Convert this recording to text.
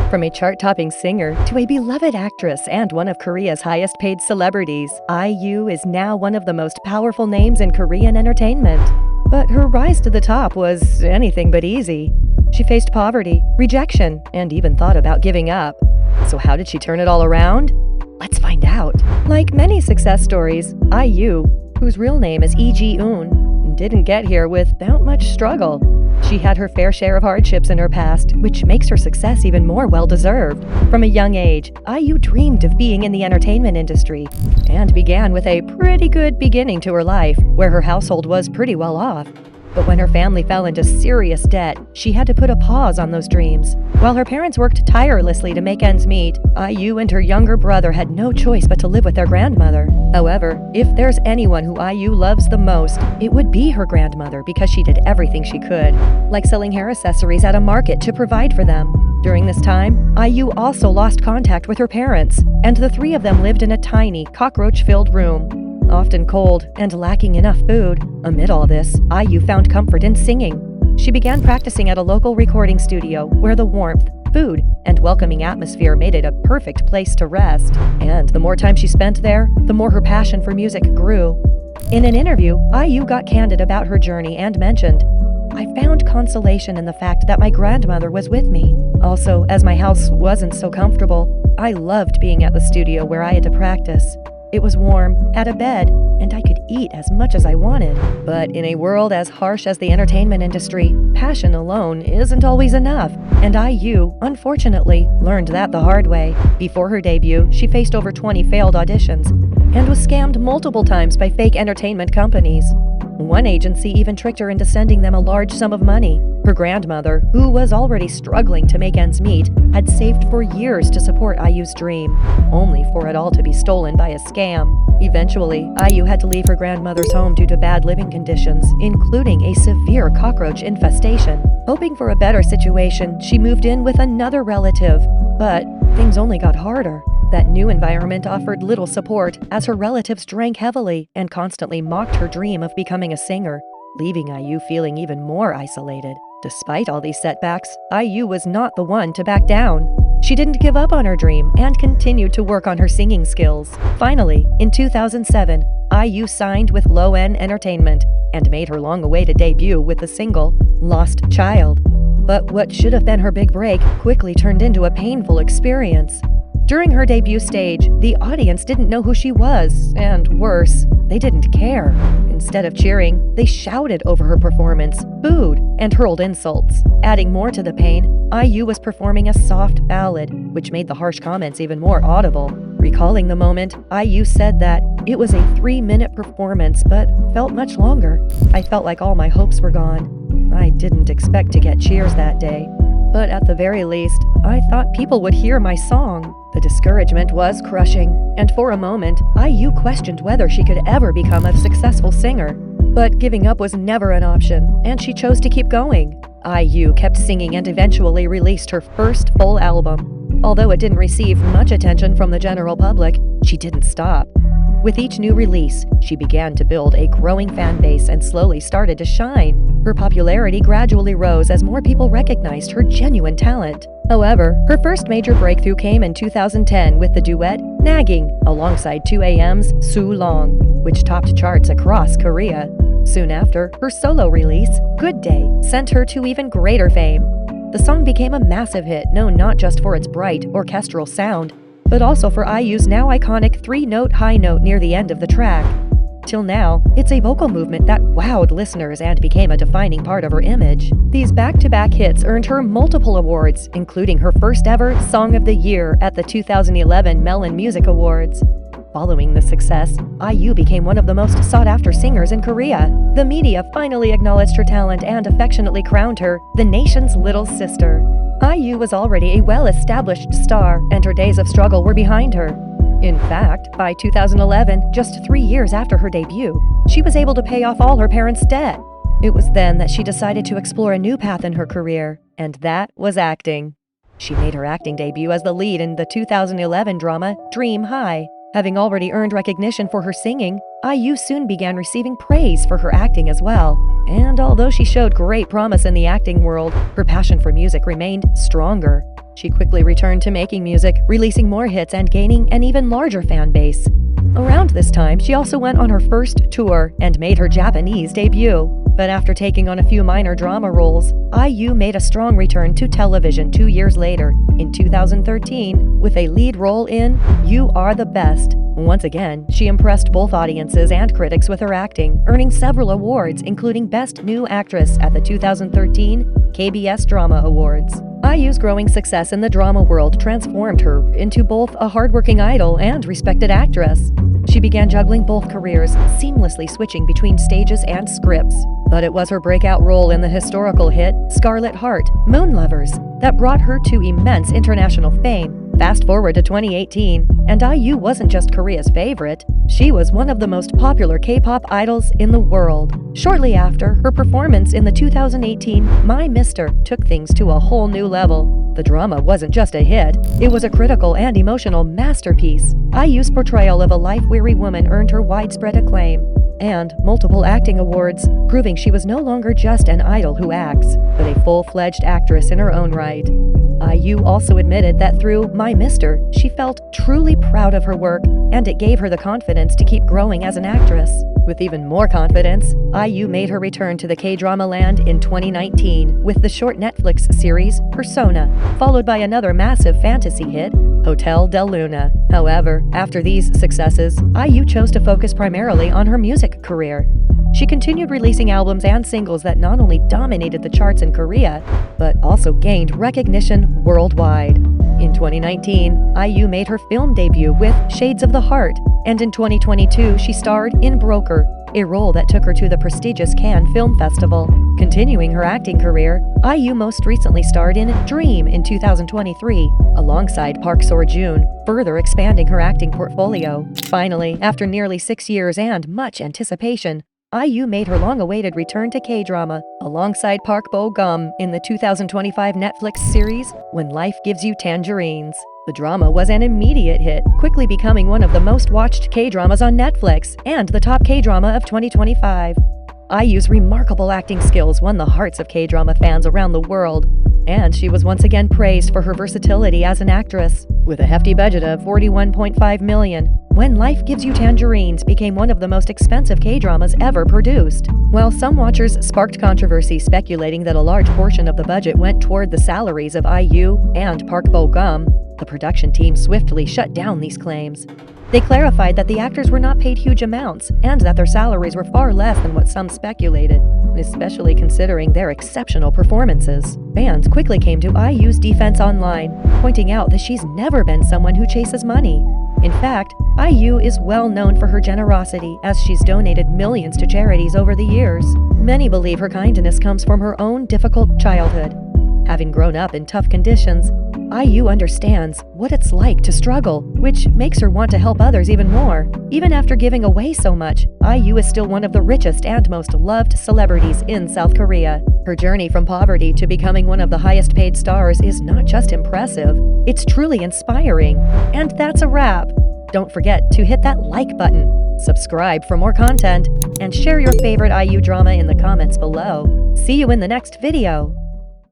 From a chart-topping singer to a beloved actress and one of Korea's highest-paid celebrities, IU is now one of the most powerful names in Korean entertainment. But her rise to the top was anything but easy. She faced poverty, rejection, and even thought about giving up. So how did she turn it all around? Let's find out. Like many success stories, IU, whose real name is Lee Ji-eun, didn't get here without much struggle. She had her fair share of hardships in her past, which makes her success even more well-deserved. From a young age, IU dreamed of being in the entertainment industry, and began with a pretty good beginning to her life, where her household was pretty well off. But when her family fell into serious debt, she had to put a pause on those dreams. While her parents worked tirelessly to make ends meet, IU and her younger brother had no choice but to live with their grandmother. However, if there's anyone who IU loves the most, it would be her grandmother because she did everything she could, like selling hair accessories at a market to provide for them. During this time, IU also lost contact with her parents, and the three of them lived in a tiny, cockroach-filled room, often cold and lacking enough food. Amid all this, IU found comfort in singing. She began practicing at a local recording studio where the warmth, food, and welcoming atmosphere made it a perfect place to rest. And the more time she spent there, the more her passion for music grew. In an interview, IU got candid about her journey and mentioned, "I found consolation in the fact that my grandmother was with me. Also, as my house wasn't so comfortable, I loved being at the studio where I had to practice. It was warm, had a bed, and I could eat as much as I wanted." But in a world as harsh as the entertainment industry, passion alone isn't always enough, and IU, unfortunately, learned that the hard way. Before her debut, she faced over 20 failed auditions, and was scammed multiple times by fake entertainment companies. One agency even tricked her into sending them a large sum of money. Her grandmother, who was already struggling to make ends meet, had saved for years to support IU's dream, only for it all to be stolen by a scam. Eventually, IU had to leave her grandmother's home due to bad living conditions, including a severe cockroach infestation. Hoping for a better situation, she moved in with another relative, but things only got harder. That new environment offered little support, as her relatives drank heavily and constantly mocked her dream of becoming a singer, leaving IU feeling even more isolated. Despite all these setbacks, IU was not the one to back down. She didn't give up on her dream and continued to work on her singing skills. Finally, in 2007, IU signed with Low-End Entertainment and made her long-awaited debut with the single Lost Child. But what should have been her big break quickly turned into a painful experience. During her debut stage, the audience didn't know who she was, and worse, they didn't care. Instead of cheering, they shouted over her performance, booed, and hurled insults. Adding more to the pain, IU was performing a soft ballad, which made the harsh comments even more audible. Recalling the moment, IU said that it was a 3-minute performance, but felt much longer. "I felt like all my hopes were gone. I didn't expect to get cheers that day. But at the very least, I thought people would hear my song." The discouragement was crushing, and for a moment, IU questioned whether she could ever become a successful singer. But giving up was never an option, and she chose to keep going. IU kept singing and eventually released her first full album. Although it didn't receive much attention from the general public, she didn't stop. With each new release, she began to build a growing fan base and slowly started to shine. Her popularity gradually rose as more people recognized her genuine talent. However, her first major breakthrough came in 2010 with the duet Nagging alongside 2AM's Soo Long, which topped charts across Korea. Soon after, her solo release, Good Day, sent her to even greater fame. The song became a massive hit, known not just for its bright, orchestral sound, but also for IU's now iconic 3-note high note near the end of the track. Till now, it's a vocal movement that wowed listeners and became a defining part of her image. These back-to-back hits earned her multiple awards, including her first ever Song of the Year at the 2011 Melon Music Awards. Following this success, IU became one of the most sought-after singers in Korea. The media finally acknowledged her talent and affectionately crowned her the nation's little sister. IU was already a well-established star, and her days of struggle were behind her. In fact, by 2011, just 3 years after her debut, she was able to pay off all her parents' debt. It was then that she decided to explore a new path in her career, and that was acting. She made her acting debut as the lead in the 2011 drama Dream High. Having already earned recognition for her singing, IU soon began receiving praise for her acting as well. And although she showed great promise in the acting world, her passion for music remained stronger. She quickly returned to making music, releasing more hits and gaining an even larger fan base. Around this time, she also went on her first tour and made her Japanese debut. But after taking on a few minor drama roles, IU made a strong return to television 2 years later, in 2013, with a lead role in You Are the Best. Once again, she impressed both audiences and critics with her acting, earning several awards, including Best New Actress at the 2013 KBS Drama Awards. IU's growing success in the drama world transformed her into both a hardworking idol and respected actress. She began juggling both careers, seamlessly switching between stages and scripts. But it was her breakout role in the historical hit Scarlet Heart, Moon Lovers, that brought her to immense international fame. Fast forward to 2018, and IU wasn't just Korea's favorite, she was one of the most popular K-pop idols in the world. Shortly after, her performance in the 2018 My Mister took things to a whole new level. The drama wasn't just a hit, it was a critical and emotional masterpiece. IU's portrayal of a life-weary woman earned her widespread acclaim and multiple acting awards, proving she was no longer just an idol who acts, but a full-fledged actress in her own right. IU also admitted that through My Mister, she felt truly proud of her work, and it gave her the confidence to keep growing as an actress. With even more confidence, IU made her return to the K-drama land in 2019 with the short Netflix series Persona, followed by another massive fantasy hit, Hotel del Luna. However, after these successes, IU chose to focus primarily on her music career. She continued releasing albums and singles that not only dominated the charts in Korea, but also gained recognition worldwide. In 2019, IU made her film debut with Shades of the Heart, and in 2022 she starred in Broker, a role that took her to the prestigious Cannes Film Festival. Continuing her acting career, IU most recently starred in Dream in 2023, alongside Park Seo-joon, further expanding her acting portfolio. Finally, after nearly 6 years and much anticipation, IU made her long-awaited return to K-drama, alongside Park Bo-gum in the 2025 Netflix series When Life Gives You Tangerines. The drama was an immediate hit, quickly becoming one of the most watched K-dramas on Netflix and the top K-drama of 2025. IU's remarkable acting skills won the hearts of K-drama fans around the world, and she was once again praised for her versatility as an actress. With a hefty budget of $41.5 million, When Life Gives You Tangerines became one of the most expensive K-dramas ever produced. While some watchers sparked controversy speculating that a large portion of the budget went toward the salaries of IU and Park Bo-gum, the production team swiftly shut down these claims. They clarified that the actors were not paid huge amounts and that their salaries were far less than what some speculated, especially considering their exceptional performances. Fans quickly came to IU's defense online, pointing out that she's never been someone who chases money. In fact, IU is well known for her generosity, as she's donated millions to charities over the years. Many believe her kindness comes from her own difficult childhood. Having grown up in tough conditions, IU understands what it's like to struggle, which makes her want to help others even more. Even after giving away so much, IU is still one of the richest and most loved celebrities in South Korea. Her journey from poverty to becoming one of the highest paid stars is not just impressive, it's truly inspiring. And that's a wrap. Don't forget to hit that like button, subscribe for more content, and share your favorite IU drama in the comments below. See you in the next video.